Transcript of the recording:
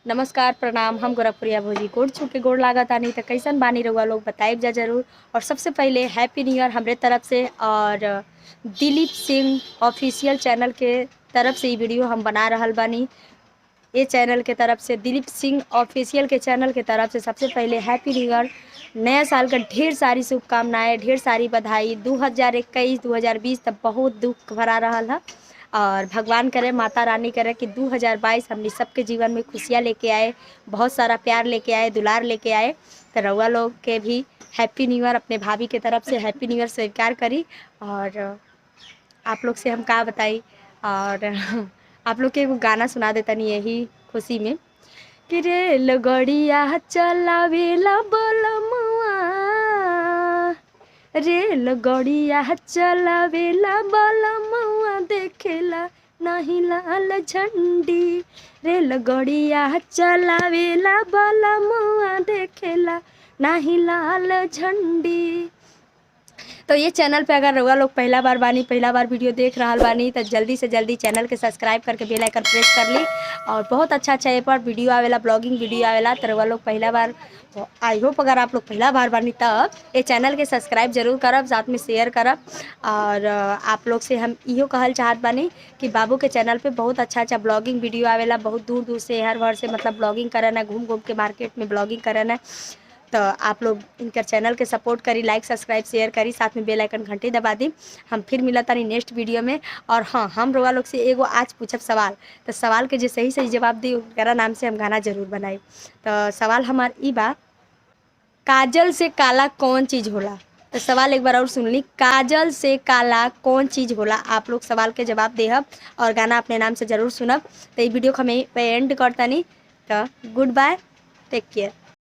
नमस्कार प्रणाम। हम गोरखपुरिया भोजी गोड़ छू गोड़ लागत आनी तो कैसन बानी रहुआ लोग बताइब जा जरूर। और सबसे पहले हैप्पी न्यू ईयर हमरे तरफ से और दिलीप सिंह ऑफिशियल चैनल के तरफ से ये वीडियो हम बना रहल बानी। ये चैनल के तरफ से दिलीप सिंह ऑफिशियल के चैनल के तरफ से सबसे पहले हैप्पी न्यू ईयर, नया साल का ढेर सारी शुभकामनाएं, ढेर सारी बधाई। 2021 2020 तब बहुत दुख भरा रहल है और भगवान करे, माता रानी करे कि 2022 हमने सबके जीवन में खुशियाँ लेके आए, बहुत सारा प्यार लेके आए, दुलार लेके आए। तो रउआ लोग के भी हैप्पी न्यू ईयर अपने भाभी के तरफ से हैप्पी न्यू ईयर स्वीकार करी। और आप लोग से हम का बताई और आप लोग के एगो गाना सुना देतनी यही खुशी में कि रेल गड़िया चलावेला बलमुआ, रेल गड़िया चलावेला बलमुआ, देखेला नहीं लाल झंडी। रेल गड़िया चलावेला बलमुआ, देखेला नहीं लाल झंडी। तो ये चैनल पे अगर रउआ लोग पहला बार बानी, पहला बार वीडियो देख रहा बानी तो जल्दी से जल्दी चैनल के सब्सक्राइब करके बेल आइकन प्रेस कर ली। और बहुत अच्छा ये पर वीडियो आवेला, ब्लॉगिंग वीडियो आवेला। तो रउआ लोग पहला बार, आई होप अगर आप लोग पहला बार बानी तब ये चैनल के सब्सक्राइब जरूर करब, साथ में शेयर करब। और आप लोग से हम इहो कहल चाहत बानी कि बाबू के चैनल पे बहुत अच्छा ब्लॉगिंग वीडियो आवेला। बहुत दूर दूर से, हर भर से मतलब ब्लॉगिंग करना है, घूम घूम के मार्केट में ब्लॉगिंग करना है। तो आप लोग इनकर चैनल के सपोर्ट करी, लाइक सब्सक्राइब शेयर करी, साथ में बेल आइकन घंटी दबा दी। हम फिर मिला तानी नेक्स्ट वीडियो में। और हाँ, हम रउआ लोग से एगो आज पूछब सवाल, तो सवाल के जो सही सही जवाब दी उनकरा नाम से हम गाना जरूर बनाई। तो सवाल हमार ई बा, काजल से काला कौन चीज़ होला। तो सवाल एक बार और सुन ली, काजल से काला कौन चीज़ होला। आप लोग सवाल के जवाब देहब और गाना अपने नाम से ज़रूर सुनब। तो ये वीडियो को हमें पे एंड करता नहीं। तो गुड बाय, टेक केयर।